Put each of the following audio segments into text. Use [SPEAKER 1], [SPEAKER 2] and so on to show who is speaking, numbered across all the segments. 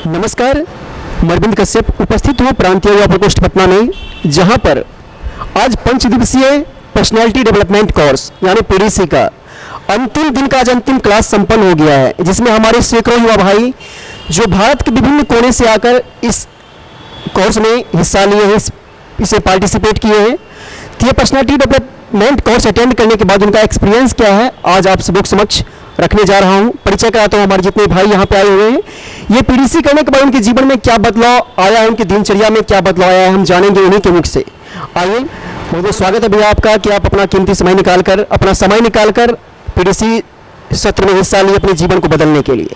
[SPEAKER 1] नमस्कार, मैं अरविंद कश्यप उपस्थित हूँ प्रांतीय युवा प्रकोष्ठ पटना में, जहाँ पर आज 5 दिवसीय पर्सनैलिटी डेवलपमेंट कोर्स यानी पीडीसी का अंतिम दिन का आज अंतिम क्लास संपन्न हो गया है, जिसमें हमारे सैकड़ों युवा भाई जो भारत के विभिन्न कोने से आकर इस कोर्स में हिस्सा लिए हैं, इसे पार्टिसिपेट किए हैं। तो ये पर्सनैलिटी डेवलपमेंट कोर्स अटेंड करने के बाद उनका एक्सपीरियंस क्या है आज आप सबों के समक्ष रखने जा रहा हूँ। परिचय कराता हूँ हमारे जितने भाई यहाँ पे आए हुए हैं। ये पीडीसी करने के बाद उनके जीवन में क्या बदलाव आया है, उनकी दिनचर्या में क्या बदलाव आया है, हम जानेंगे उन्हीं के मुख से। आइए, बहुत बहुत स्वागत है भैया आपका कि आप अपना कीमती समय निकालकर पीडीसी सत्र में हिस्सा लिए अपने जीवन को बदलने के लिए।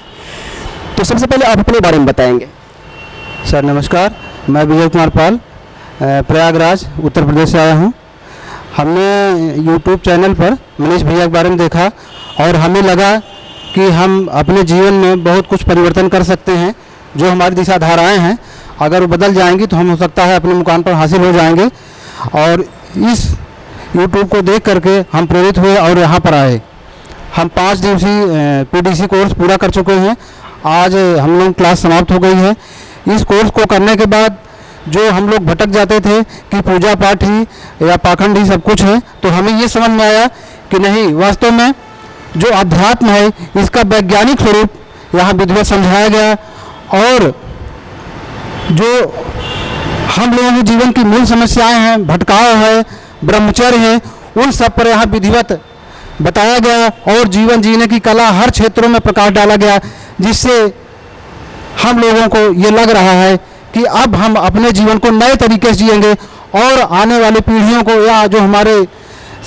[SPEAKER 1] तो सबसे पहले आप अपने बारे में बताएंगे।
[SPEAKER 2] सर नमस्कार, मैं विजय कुमार पाल प्रयागराज उत्तर प्रदेश से आया हूँ। हमने यूट्यूब चैनल पर मनीष भैया के बारे में देखा और हमें लगा कि हम अपने जीवन में बहुत कुछ परिवर्तन कर सकते हैं। जो हमारी दिशा धाराएँ हैं अगर वो बदल जाएंगी तो हम हो सकता है अपने मुकाम पर हासिल हो जाएंगे। और इस यूट्यूब को देख करके हम प्रेरित हुए और यहाँ पर आए। हम 5 दिवसीय पीडीसी कोर्स पूरा कर चुके हैं। आज हम लोग क्लास समाप्त हो गई है। इस कोर्स को करने के बाद जो हम लोग भटक जाते थे कि पूजा पाठ ही या पाखंड ही सब कुछ है, तो हमें ये समझ में आया कि नहीं, वास्तव में जो अध्यात्म है इसका वैज्ञानिक स्वरूप यहाँ विधिवत समझाया गया और जो हम लोगों के जीवन की मूल समस्याएं हैं, भटकाव है, ब्रह्मचर्य है, उन सब पर यहाँ विधिवत बताया गया और जीवन जीने की कला हर क्षेत्रों में प्रकाश डाला गया, जिससे हम लोगों को ये लग रहा है कि अब हम अपने जीवन को नए तरीके से जिएंगे और आने वाली पीढ़ियों को या जो हमारे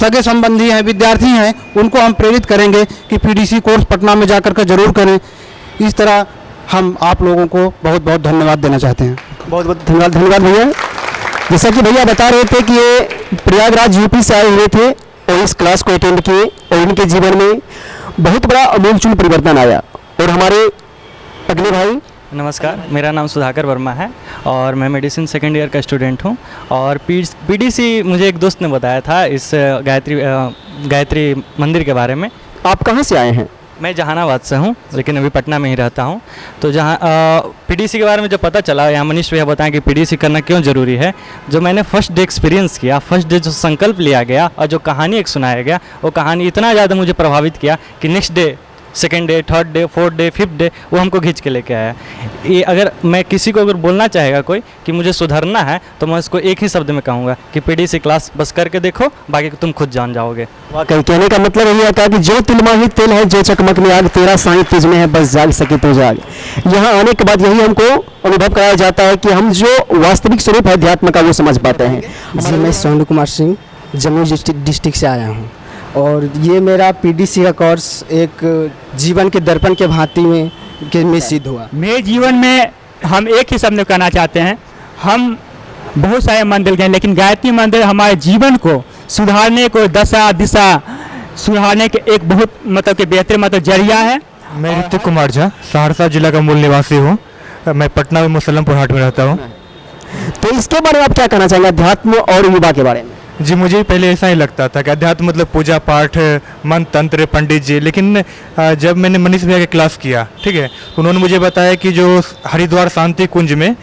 [SPEAKER 2] सगे संबंधी हैं, विद्यार्थी हैं, उनको हम प्रेरित करेंगे कि पीडीसी कोर्स पटना में जाकर के जरूर करें। इस तरह हम आप लोगों को बहुत बहुत धन्यवाद देना चाहते हैं।
[SPEAKER 1] बहुत बहुत धन्यवाद भैया। जैसा कि भैया बता रहे थे कि ये प्रयागराज यूपी से आए हुए थे और इस क्लास को अटेंड किए और उनके जीवन में बहुत बड़ा अमूलचूल परिवर्तन आया। और हमारे अगले भाई।
[SPEAKER 3] नमस्कार, मेरा नाम सुधाकर वर्मा है और मैं मेडिसिन सेकेंड ईयर का स्टूडेंट हूँ। और पीडीसी मुझे एक दोस्त ने बताया था इस गायत्री मंदिर के बारे में।
[SPEAKER 1] आप कहाँ से आए हैं?
[SPEAKER 3] मैं जहानाबाद से हूँ लेकिन अभी पटना में ही रहता हूँ। तो जहाँ पीडीसी के बारे में जब पता चला, यहाँ मनीष भैया बताएं कि पीडीसी करना क्यों ज़रूरी है, जो मैंने फर्स्ट डे एक्सपीरियंस किया, फर्स्ट डे जो संकल्प लिया गया और जो कहानी एक सुनाया गया, वो कहानी इतना ज़्यादा मुझे प्रभावित किया कि next day, second day, third day, fourth day, fifth day वो हमको खींच के लेके आया। ये अगर मैं किसी को अगर बोलना चाहेगा कोई कि मुझे सुधरना है तो मैं उसको एक ही शब्द में कहूँगा कि पीडीसी क्लास बस करके देखो, बाकी तुम खुद जान जाओगे।
[SPEAKER 1] वाकई कहने का मतलब यही आता है कि जो तिलमा ही तिल है, जो चकमक में आग, तेरा साईं तुझ में है, बस जाग सके तो जाग। यहाँ आने के बाद यही हमको अनुभव कराया जाता है कि हम जो वास्तविक स्वरूप है अध्यात्म का वो समझ पाते हैं।
[SPEAKER 4] जी, मैं सोनू कुमार सिंह जमुई डिस्ट्रिक्ट से आया हूँ और ये मेरा पीडीसी का कोर्स एक जीवन के दर्पण के भांति में सिद्ध हुआ।
[SPEAKER 5] मेरे जीवन में हम एक ही शब्द में कहना चाहते हैं, हम बहुत सारे मंदिर गए लेकिन गायत्री मंदिर हमारे जीवन को सुधारने को, दशा दिशा सुधारने के एक बहुत मतलब कि बेहतर मतलब जरिया है।
[SPEAKER 6] मैं ऋतिक कुमार झा सहरसा जिला का मूल निवासी हूँ। मैं पटना में मुसलमपुर हाट में रहता हूँ।
[SPEAKER 1] तो इसके बारे में आप क्या कहना चाहेंगे, अध्यात्म और युवा के बारे में?
[SPEAKER 6] जी, मुझे पहले ऐसा ही लगता था कि अध्यात्म मतलब पूजा पाठ, मंत्र तंत्र, पंडित जी। लेकिन जब मैंने मनीष भैया की क्लास किया, ठीक है, तो उन्होंने मुझे बताया कि जो हरिद्वार शांति कुंज में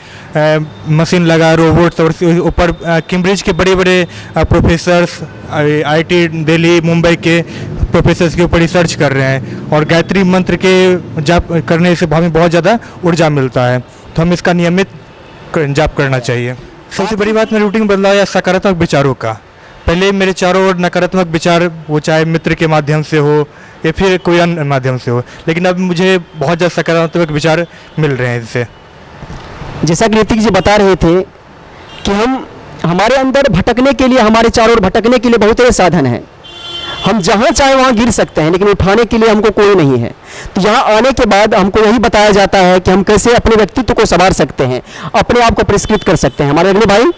[SPEAKER 6] मशीन लगा, रोबोट्स और ऊपर कैम्ब्रिज के बड़े बड़े प्रोफेसर्स, आईटी दिल्ली मुंबई के प्रोफेसर्स के ऊपर रिसर्च कर रहे हैं और गायत्री मंत्र के जाप करने से हमें बहुत ज़्यादा ऊर्जा मिलता है, तो हम इसका नियमित जाप करना चाहिए। सबसे बड़ी बात मेरे रूटीन बदलाव या सकारात्मक विचारों का। पहले मेरे चारों ओर नकारात्मक विचार, वो चाहे मित्र के माध्यम से हो या फिर कोई अन्य माध्यम से हो, लेकिन अब मुझे बहुत ज़्यादा सकारात्मक विचार मिल रहे हैं इससे।
[SPEAKER 1] जैसा कि ऋतिक जी बता रहे थे कि हमारे अंदर भटकने के लिए, हमारे चारों ओर भटकने के लिए बहुत सारे साधन हैं। हम जहाँ चाहे वहाँ गिर सकते हैं लेकिन उठाने के लिए हमको कोई नहीं है। तो यहाँ आने के बाद हमको यही बताया जाता है कि हम कैसे अपने व्यक्तित्व को संवार सकते हैं, अपने आप को परिष्कृत कर सकते हैं। हमारे अगले भाई,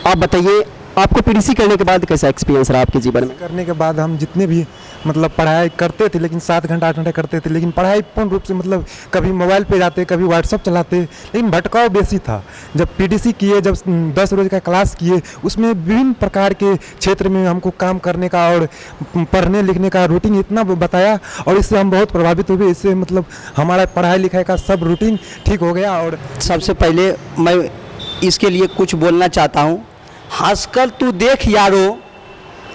[SPEAKER 1] आप बताइए, आपको पीडीसी करने के बाद कैसा एक्सपीरियंस रहा आपके जीवन में?
[SPEAKER 7] करने के बाद हम जितने भी मतलब पढ़ाई करते थे, लेकिन 7 घंटा 8 घंटा करते थे, लेकिन पढ़ाई पूर्ण रूप से मतलब कभी मोबाइल पे जाते, कभी व्हाट्सअप चलाते, लेकिन भटकाव बेसी था। जब पीडीसी किए, जब 10 रोज का क्लास किए, उसमें विभिन्न प्रकार के क्षेत्र में हमको काम करने का और पढ़ने लिखने का रूटीन इतना बताया, और इससे हम बहुत प्रभावित हुए। इससे मतलब हमारा पढ़ाई लिखाई का सब रूटीन ठीक हो गया। और
[SPEAKER 8] सबसे पहले मैं इसके लिए कुछ बोलना चाहता हूँ। हंसकर तू देख यारो,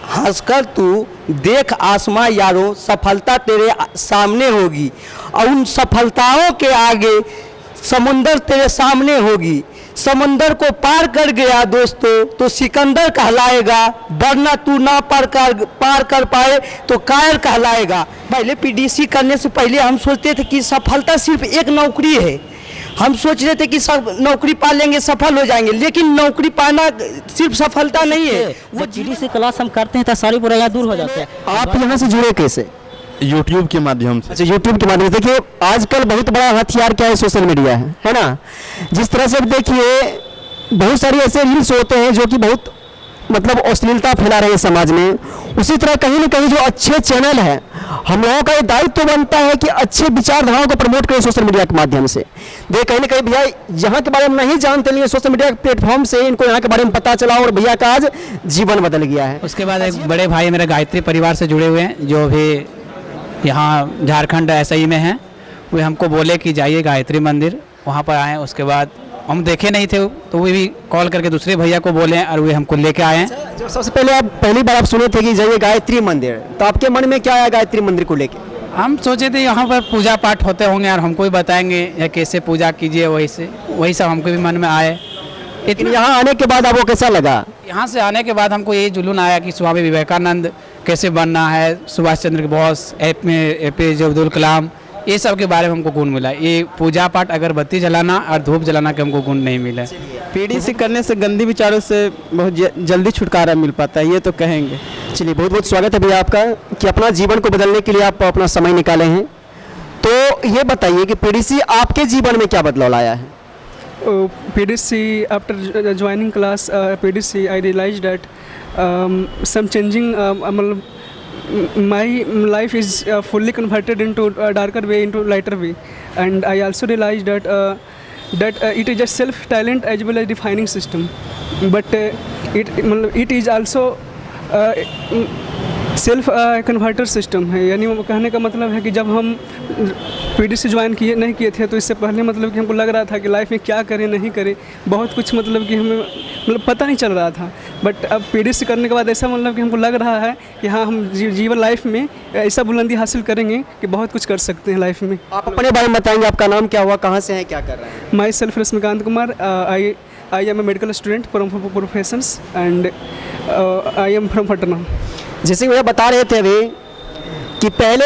[SPEAKER 8] हंसकर तू देख आसमां यारो, सफलता तेरे सामने होगी, और उन सफलताओं के आगे समुंदर तेरे सामने होगी। समंदर को पार कर गया दोस्तों तो सिकंदर कहलाएगा, वरना तू ना पार कर पाए तो कायर कहलाएगा। पहले पीडीसी करने से पहले हम सोचते थे कि सफलता सिर्फ एक नौकरी है। हम सोच रहे थे कि सब नौकरी पा लेंगे, सफल हो जाएंगे, लेकिन नौकरी पाना सिर्फ सफलता नहीं है।
[SPEAKER 9] वो पीडीसी क्लास हम करते हैं तो सारी बुराइयां दूर हो जाती है।
[SPEAKER 1] आप यहाँ से जुड़े कैसे?
[SPEAKER 10] यूट्यूब के माध्यम से।
[SPEAKER 1] अच्छा, यूट्यूब के माध्यम से। देखिए आजकल बहुत बड़ा हथियार क्या है, सोशल मीडिया है ना। जिस तरह से देखिए बहुत सारी ऐसे रील्स होते हैं जो कि बहुत मतलब अश्लीलता फैला रहे हैं समाज में, उसी तरह कहीं ना कहीं जो अच्छे चैनल है, हम लोगों का ये दायित्व बनता है कि अच्छे विचारधाराओं को प्रमोट करें सोशल मीडिया के माध्यम से। देखिए कहीं ना कहीं भैया यहाँ के बारे में नहीं जानते, लेकिन सोशल मीडिया के प्लेटफॉर्म से इनको यहाँ के बारे में पता चला और भैया का आज जीवन बदल गया है।
[SPEAKER 2] उसके बाद एक बड़े भाई मेरे गायत्री परिवार से जुड़े हुए हैं, जो भी यहाँ झारखंड SI में हैं, वे हमको बोले कि जाइए गायत्री मंदिर, वहाँ पर आए। उसके बाद हम देखे नहीं थे तो वे भी कॉल करके दूसरे भैया को बोले और वे हमको लेके आए हैं।
[SPEAKER 1] जब सबसे पहली बार आप सुने थे कि जाइए गायत्री मंदिर, तो आपके मन में क्या आया गायत्री मंदिर को लेके?
[SPEAKER 2] हम सोचे थे यहाँ पर पूजा पाठ होते होंगे और हमको भी बताएंगे या कैसे पूजा कीजिए, वही सब हमको भी मन में आए।
[SPEAKER 1] लेकिन यहाँ आने के बाद आपको कैसा लगा?
[SPEAKER 2] यहाँ से आने के बाद हमको ये जुनून आया कि स्वामी विवेकानंद कैसे बनना है, सुभाष चंद्र बोस, APJ अब्दुल कलाम, ये सब के बारे में हमको गुण मिला। ये पूजा पाठ अगरबत्ती जलाना और धूप जलाना के हमको गुण नहीं मिला।
[SPEAKER 9] पीडीसी करने से गंदी विचारों से बहुत जल्दी छुटकारा मिल पाता है, ये तो कहेंगे।
[SPEAKER 1] चलिए बहुत बहुत स्वागत है भैया आपका कि अपना जीवन को बदलने के लिए आप अपना समय निकाले हैं। तो ये बताइए कि पीडीसी आपके जीवन में क्या बदलाव लाया है?
[SPEAKER 11] PDC, after joining class PDC, I realized that some changing. My life is fully converted into a darker way, into lighter way, and I also realized that it is a self talent as well as defining system, but it is also self converter system है। यानी कहने का मतलब है कि जब हम PDC join नहीं किए थे तो इससे पहले मतलब कि हमको लग रहा था कि लाइफ में क्या करें नहीं करें, बहुत कुछ मतलब कि हमें मतलब पता नहीं चल रहा था। बट अब पीडीसी करने के बाद ऐसा मतलब कि हमको लग रहा है कि हाँ हम जीवन लाइफ में ऐसा बुलंदी हासिल करेंगे कि बहुत कुछ कर सकते हैं लाइफ में।
[SPEAKER 1] आप अपने बारे में बताएंगे, आपका नाम क्या हुआ, कहाँ से हैं, क्या कर रहे हैं?
[SPEAKER 11] My self Rashmikant Kumar, I am a medical student from professions and I am from Patna.
[SPEAKER 1] जैसे कि भैया बता रहे थे अभी कि पहले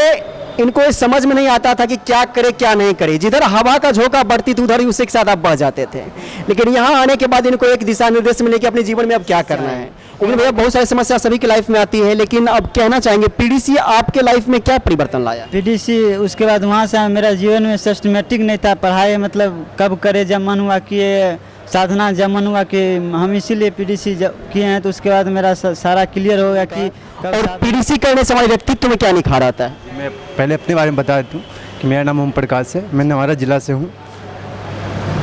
[SPEAKER 1] इनको ये समझ में नहीं आता था कि क्या करे क्या नहीं करे, जिधर हवा का झोंका बढ़ती थी उधर ही उसी के साथ आप बढ़ जाते थे। लेकिन यहाँ आने के बाद इनको एक दिशा निर्देश मिले कि अपने जीवन में अब क्या करना है। उन्हें भैया बहुत सारी समस्या सभी की लाइफ में आती है, लेकिन अब कहना चाहेंगे पीडीसी आपके लाइफ में क्या परिवर्तन लाया?
[SPEAKER 9] पीडीसी उसके बाद वहाँ से मेरा जीवन में सिस्टमेटिक नहीं था, पढ़ाई मतलब कब करे जब मन हुआ किए, साधना जब मन हुआ कि हम इसीलिए पीडीसी किए हैं। तो उसके बाद मेरा सारा क्लियर हो गया कि
[SPEAKER 1] और पीडीसी करने से हमारे व्यक्तित्व में क्या निखार आता है?
[SPEAKER 10] मैं पहले अपने बारे में बता दूं कि मेरा नाम ओम प्रकाश है, मैं नवादा जिला से हूं।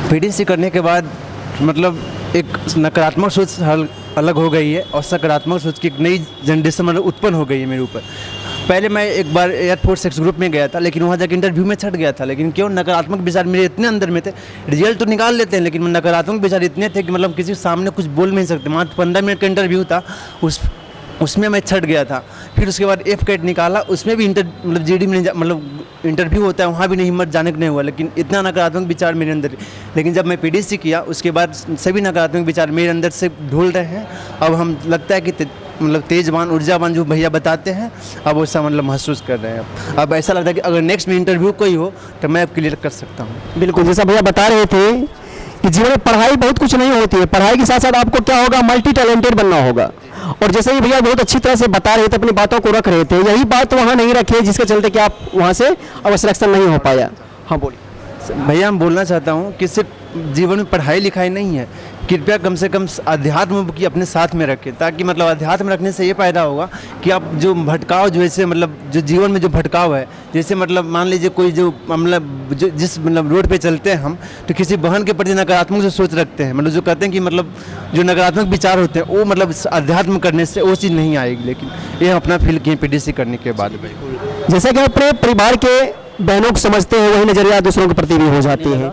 [SPEAKER 10] पीडीसी करने के बाद मतलब एक नकारात्मक सोच अलग हो गई है और सकारात्मक सोच की एक नई जनरेशन मतलब उत्पन्न हो गई है मेरे ऊपर। पहले मैं एक बार एयरफोर्स एक्स ग्रुप में गया था, लेकिन वहाँ जाकर इंटरव्यू में छट गया था। लेकिन क्यों, नकारात्मक विचार मेरे इतने अंदर में थे, रिजल्ट तो निकाल लेते हैं लेकिन नकारात्मक विचार इतने थे कि मतलब किसी सामने कुछ बोल नहीं सकते। मात्र 15 मिनट का इंटरव्यू था, उसमें मैं छट गया था। फिर उसके बाद F-कैट निकाला, उसमें भी मतलब GD में मतलब इंटरव्यू होता है, वहाँ भी नहीं हिम्मत जाने का नहीं हुआ। लेकिन इतना नकारात्मक विचार मेरे अंदर, लेकिन जब मैं पीडीसी किया उसके बाद सभी नकारात्मक विचार मेरे अंदर से ढूल रहे हैं। अब हम लगता है कि मतलब तेजवान ऊर्जावान जो भैया बताते हैं अब वैसा मतलब महसूस कर रहे हैं। अब ऐसा लगता है कि अगर नेक्स्ट में इंटरव्यू कोई हो तो मैं अब क्लियर कर सकता हूँ।
[SPEAKER 1] बिल्कुल, जैसा भैया बता रहे थे कि जीवन में पढ़ाई बहुत कुछ नहीं होती है, पढ़ाई के साथ साथ आपको क्या होगा, मल्टी टैलेंटेड बनना होगा। और जैसे ही भैया बहुत अच्छी तरह से बता रहे थे, अपनी बातों को रख रहे थे, यही बात वहाँ नहीं रखी जिसके चलते कि आप वहाँ से अब सिलेक्शन नहीं हो पाया। हाँ बोलिए।
[SPEAKER 10] भैया हम बोलना चाहता हूँ कि सिर्फ जीवन में पढ़ाई लिखाई नहीं है, कृपया कम से कम अध्यात्म की अपने साथ में रखें, ताकि मतलब अध्यात्म रखने से ये फ़ायदा होगा कि आप जो भटकाव जैसे मतलब जो जीवन में जो भटकाव है, जैसे मतलब मान लीजिए कोई जो मतलब जिस मतलब रोड पे चलते हैं हम, तो किसी बहन के प्रति नकारात्मक जो सोच रखते हैं, मतलब जो कहते हैं कि मतलब जो नकारात्मक विचार होते हैं वो मतलब अध्यात्म करने से वो चीज़ नहीं आएगी। लेकिन ये हम अपना फील किए PDC करने के बाद।
[SPEAKER 1] जैसा कि अपने परिवार के बहनों को समझते हैं वही नजरिया दूसरों के प्रति भी हो जाती है।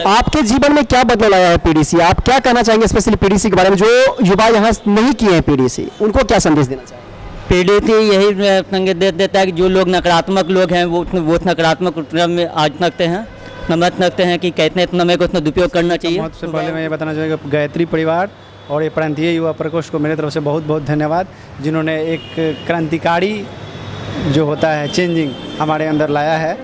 [SPEAKER 1] आपके जीवन में क्या बदलाव आया है PDC? आप क्या कहना चाहेंगे स्पेशली PDC के बारे में, जो युवा यहाँ नहीं किए हैं PDC, उनको क्या संदेश देना चाहेंगे?
[SPEAKER 12] PDC यही संदेश देता है कि जो लोग नकारात्मक लोग हैं वो नकारात्मक क्रम में आज रखते हैं, समझ सकते हैं कि कितने समय को उतना दुरुपयोग करना चाहिए।
[SPEAKER 2] सबसे पहले मैं ये बताना चाहूँगा गायत्री परिवार और ये प्रांतीय युवा प्रकोष्ठ को मेरे तरफ से बहुत बहुत धन्यवाद, जिन्होंने एक क्रांतिकारी जो होता है चेंजिंग हमारे अंदर लाया है।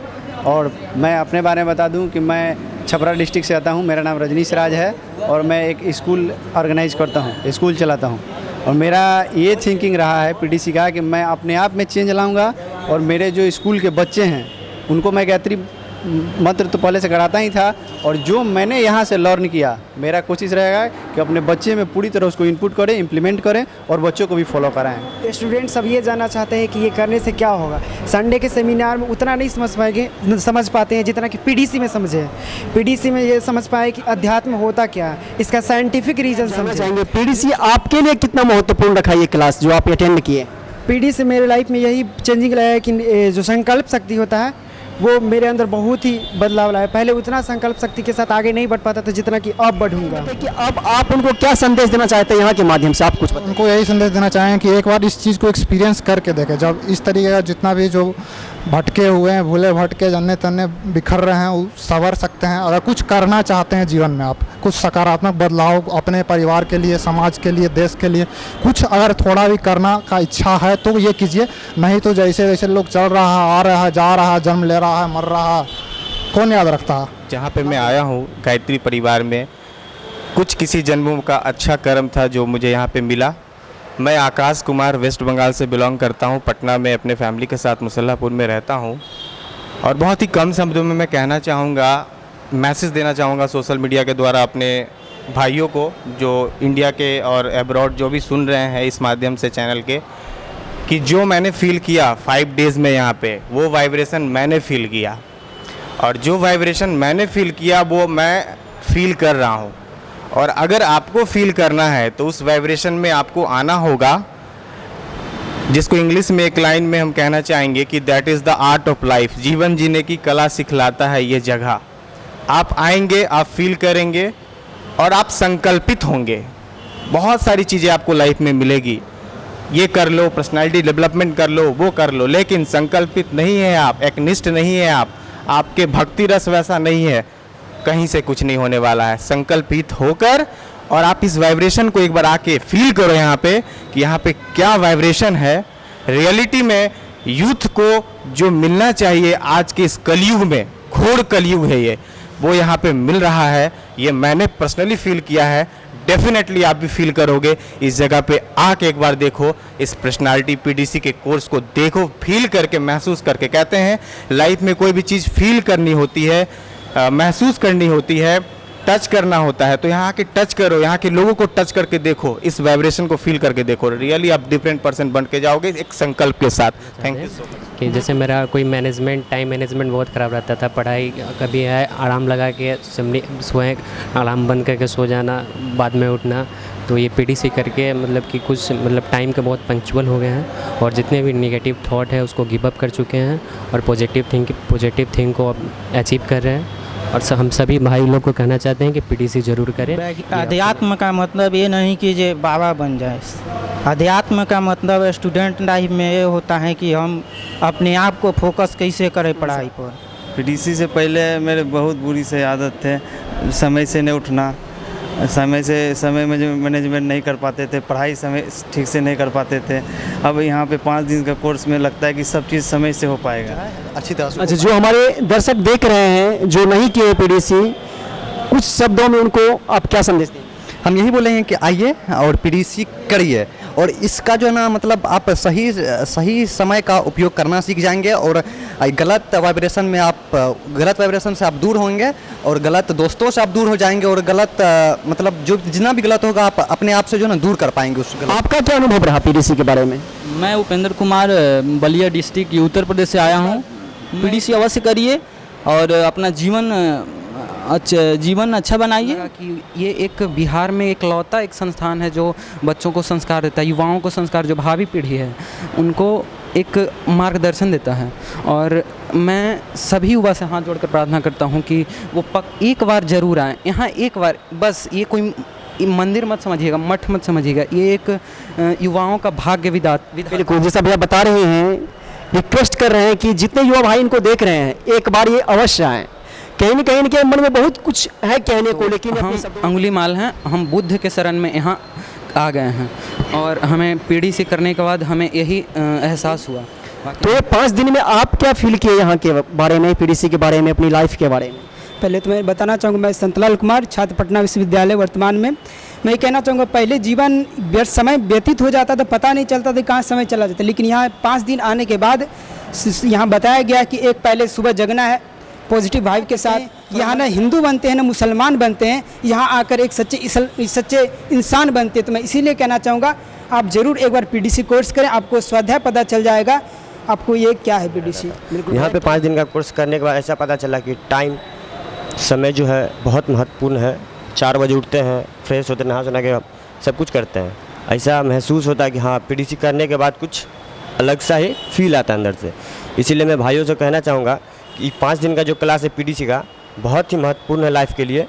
[SPEAKER 2] और मैं अपने बारे में बता दूं कि मैं छपरा डिस्ट्रिक्ट से आता हूं, मेरा नाम रजनीश राज है और मैं एक स्कूल ऑर्गेनाइज करता हूं, स्कूल चलाता हूं। और मेरा ये थिंकिंग रहा है PDC का कि मैं अपने आप में चेंज लाऊंगा और मेरे जो स्कूल के बच्चे हैं उनको मैं गायत्री मंत्र तो पहले से कराता ही था, और जो मैंने यहाँ से लर्न किया मेरा कोशिश रहेगा कि अपने बच्चे में पूरी तरह उसको इनपुट करें, इम्प्लीमेंट करें और बच्चों को भी फॉलो कराएं।
[SPEAKER 4] स्टूडेंट सब ये जानना चाहते हैं कि ये करने से क्या होगा। संडे के सेमिनार में उतना नहीं समझ पाते हैं जितना कि PDC में समझे। PDC में ये समझ पाए कि अध्यात्म होता क्या है, इसका साइंटिफिक रीजन समझ
[SPEAKER 1] चाहेंगे। PDC आपके लिए कितना महत्वपूर्ण रखा ये क्लास जो आप अटेंड किए?
[SPEAKER 4] PDC मेरे लाइफ में यही चेंजिंग लाया है कि जो संकल्प शक्ति होता है वो मेरे अंदर बहुत ही बदलाव लाया। पहले उतना संकल्प शक्ति के साथ आगे नहीं बढ़ पाता था जितना कि अब बढ़ूंगा।
[SPEAKER 1] कि अब आप उनको क्या संदेश देना चाहते हैं यहाँ के माध्यम से? आप कुछ बताएं।
[SPEAKER 13] उनको यही संदेश देना चाहें कि एक बार इस चीज़ को एक्सपीरियंस करके देखें। जब इस तरीके का जितना भी जो भटके हुए हैं, भूले भटके जन्ने तन्ने बिखर रहे हैं, वो संवर सकते हैं। अगर कुछ करना चाहते हैं जीवन में, आप कुछ सकारात्मक बदलाव अपने परिवार के लिए, समाज के लिए, देश के लिए कुछ अगर थोड़ा भी करना का इच्छा है तो ये कीजिए। नहीं तो जैसे जैसे लोग चल रहा है, आ रहा है, जा रहा है, जन्म ले रहा है, मर रहा है, कौन याद रखता है।
[SPEAKER 14] जहाँ पे मैं आया हूँ गायत्री परिवार में, कुछ किसी जन्मों का अच्छा कर्म था जो मुझे यहाँ पे मिला। मैं आकाश कुमार वेस्ट बंगाल से बिलोंग करता हूँ। पटना में अपने फैमिली के साथ मुसल्लापुर में रहता हूँ। और बहुत ही कम शब्दों में मैं कहना चाहूँगा, मैसेज देना चाहूँगा सोशल मीडिया के द्वारा अपने भाइयों को जो इंडिया के और एब्रॉड जो भी सुन रहे हैं इस माध्यम से चैनल के, कि जो मैंने फ़ील किया 5 डेज़ में यहाँ पे, वो वाइब्रेशन मैंने फ़ील किया। और जो वाइब्रेशन मैंने फ़ील किया वो मैं फ़ील कर रहा हूँ। और अगर आपको फील करना है तो उस वाइब्रेशन में आपको आना होगा, जिसको इंग्लिश में एक लाइन में हम कहना चाहेंगे कि that is the art of life. जीवन जीने की कला सिखलाता है ये जगह। आप आएंगे, आप फील करेंगे और आप संकल्पित होंगे। बहुत सारी चीज़ें आपको लाइफ में मिलेगी। ये कर लो, पर्सनालिटी डेवलपमेंट कर लो, वो कर लो, लेकिन संकल्पित नहीं है आप, एकनिष्ठ नहीं है आप, आपके भक्ति रस वैसा नहीं है, कहीं से कुछ नहीं होने वाला है। संकल्पित होकर और आप इस वाइब्रेशन को एक बार आके फील करो यहाँ पे कि यहाँ पे क्या वाइब्रेशन है। रियलिटी में यूथ को जो मिलना चाहिए आज के इस कलयुग में, घोर कलयुग है ये, वो यहाँ पे मिल रहा है। ये मैंने पर्सनली फील किया है, डेफिनेटली आप भी फील करोगे। इस जगह पे आके एक बार देखो, इस पर्सनालिटी PDC के कोर्स को देखो, फील करके, महसूस करके। कहते हैं लाइफ में कोई भी चीज़ फील करनी होती है, महसूस करनी होती है, टच करना होता है। तो यहाँ आके टच करो, यहाँ के लोगों को टच करके देखो, इस वाइब्रेशन को फील करके देखो। रियली आप डिफरेंट पर्सन बन के जाओगे एक संकल्प के साथ। Thank you so much.
[SPEAKER 15] कि जैसे मेरा कोई मैनेजमेंट, टाइम मैनेजमेंट बहुत ख़राब रहता था। पढ़ाई कभी है अलार्म लगा के सोए, अलार्म बंद करके सो जाना, बाद में उठना। तो ये PDC करके मतलब कि कुछ मतलब टाइम के बहुत पंक्चुअल हो गए हैं और जितने भी नेगेटिव थॉट है उसको गिव अप कर चुके हैं और पॉजिटिव थिंक को अचीव कर रहे हैं। और हम सभी भाई लोग को कहना चाहते हैं कि PDC ज़रूर करें।
[SPEAKER 9] अध्यात्म का मतलब ये नहीं कि जो बाबा बन जाए। अध्यात्म का मतलब स्टूडेंट लाइफ में ये होता है कि हम अपने आप को फोकस कैसे करें पढ़ाई पर।
[SPEAKER 10] PDC से पहले मेरे बहुत बुरी से आदत थे, समय से नहीं उठना, समय में जो मैनेजमेंट नहीं कर पाते थे, पढ़ाई समय ठीक से नहीं कर पाते थे। अब यहाँ पे 5 दिन का कोर्स में लगता है कि सब चीज़ समय से हो पाएगा अच्छी तरह से।
[SPEAKER 1] अच्छा, जो हमारे दर्शक देख रहे हैं जो नहीं किए PDC, कुछ शब्दों में उनको आप क्या संदेश दें?
[SPEAKER 16] हम यही बोलेंगे कि आइए और PDC करिए और इसका जो है ना मतलब आप सही समय का उपयोग करना सीख जाएंगे और गलत वाइब्रेशन में आप गलत वाइब्रेशन से आप दूर होंगे और गलत दोस्तों से आप दूर हो जाएंगे और गलत मतलब जो जितना भी गलत होगा आप अपने आप से जो है ना दूर कर पाएंगे उस गलत।
[SPEAKER 1] आपका क्या अनुभव रहा पीडीसी के बारे में?
[SPEAKER 17] मैं उपेंद्र कुमार बलिया डिस्ट्रिक्ट उत्तर प्रदेश से आया हूँ। पीडीसी अवश्य करिए और अपना जीवन अच्छा बनाइए।
[SPEAKER 18] कि ये एक बिहार में एकलौता एक संस्थान है जो बच्चों को संस्कार देता है, युवाओं को संस्कार, जो भावी पीढ़ी है उनको एक मार्गदर्शन देता है। और मैं सभी युवा से हाथ जोड़कर प्रार्थना करता हूँ कि वो एक बार ज़रूर आएँ यहाँ, एक बार बस। ये कोई मंदिर मत समझिएगा, मठ मत समझिएगा, ये एक युवाओं का भाग्य विधाता।
[SPEAKER 1] बिल्कुल, जैसा भैया बता रहे हैं, रिक्वेस्ट कर रहे हैं कि जितने युवा भाई इनको देख रहे हैं एक बार ये अवश्य आएँ। कहीं न कहीं इनके मन में बहुत कुछ है कहने को, लेकिन
[SPEAKER 18] हम अंगुली माल हैं, हम बुद्ध के शरण में यहाँ आ गए हैं और हमें पीडीसी करने के बाद हमें यही एहसास हुआ।
[SPEAKER 1] तो 5 दिन में आप क्या फील किए यहाँ के बारे में, पीडीसी के बारे में, अपनी लाइफ के बारे में?
[SPEAKER 4] पहले तो मैं बताना चाहूँगा, मैं संतलाल कुमार, छात्र पटना विश्वविद्यालय वर्तमान में। मैं ये कहना चाहूँगा, पहले जीवन समय व्यतीत हो जाता था, पता नहीं चलता था कहाँ समय चला जाता, लेकिन यहाँ 5 दिन आने के बाद यहाँ बताया गया कि एक पहले सुबह जगना है पॉजिटिव वाइब के साथ। यहाँ ना हिंदू बनते हैं ना मुसलमान बनते हैं, यहाँ आकर एक सच्चे इंसान बनते हैं। तो मैं इसीलिए कहना चाहूँगा आप ज़रूर एक बार पीडीसी कोर्स करें, आपको स्वाध्याय पता चल जाएगा आपको ये क्या है पीडीसी।
[SPEAKER 19] यहाँ पे 5 दिन का कोर्स करने के बाद ऐसा पता चला कि टाइम समय जो है बहुत महत्वपूर्ण है। 4 बजे उठते हैं, फ्रेश होते, नहा सोना के सब कुछ करते हैं। ऐसा महसूस होता है कि हाँ पीडीसी करने के बाद कुछ अलग सा ही फील आता है अंदर से। इसीलिए मैं भाइयों से कहना चाहूँगा कि 5 दिन का जो क्लास है पीडीसी का बहुत ही महत्वपूर्ण है लाइफ के लिए।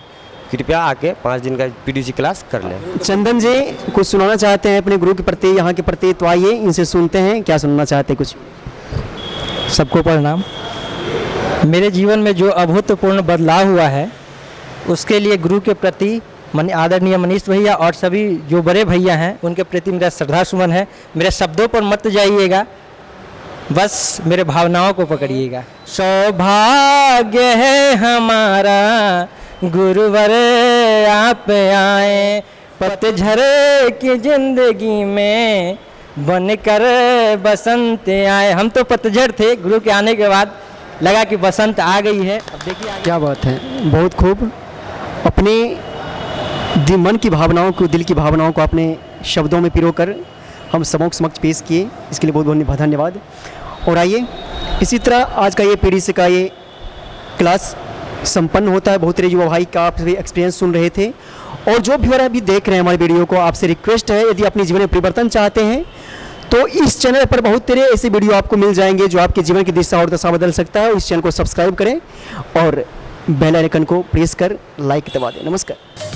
[SPEAKER 19] कृपया आके 5 दिन का पीडीसी क्लास कर लें।
[SPEAKER 1] चंदन जी कुछ सुनाना चाहते हैं अपने गुरु के प्रति, यहाँ के प्रति, तो आइए इनसे सुनते हैं क्या सुनना चाहते हैं कुछ।
[SPEAKER 20] सबको प्रणाम। मेरे जीवन में जो अभूतपूर्ण बदलाव हुआ है उसके लिए गुरु के प्रति आदरणीय मनीष भैया और सभी जो बड़े भैया हैं उनके प्रति मेरा श्रद्धा सुमन है। मेरे शब्दों पर मत जाइएगा, बस मेरे भावनाओं को पकड़िएगा। सौभाग्य है हमारा गुरुवर आप आए, पतझड़ की जिंदगी में बनकर बसंत आए। हम तो पतझड़ थे, गुरु के आने के बाद लगा कि बसंत आ गई है। अब देखिए
[SPEAKER 1] क्या बात है, बहुत खूब। अपने मन की भावनाओं को, दिल की भावनाओं को अपने शब्दों में पिरोकर हम सबों के समक्ष पेश किए, इसके लिए बहुत बहुत धन्यवाद। और आइए इसी तरह आज का ये पीडीसी का ये क्लास संपन्न होता है। बहुत सारे युवा भाई का आप सभी एक्सपीरियंस सुन रहे थे, और जो भी अभी देख रहे हैं हमारे वीडियो को, आपसे रिक्वेस्ट है यदि अपने जीवन में परिवर्तन चाहते हैं तो इस चैनल पर बहुत सारे ऐसे वीडियो आपको मिल जाएंगे जो आपके जीवन की दिशा और दशा बदल सकता है। इस चैनल को सब्सक्राइब करें और बेल आइकन को प्रेस कर लाइक दबा दें। नमस्कार।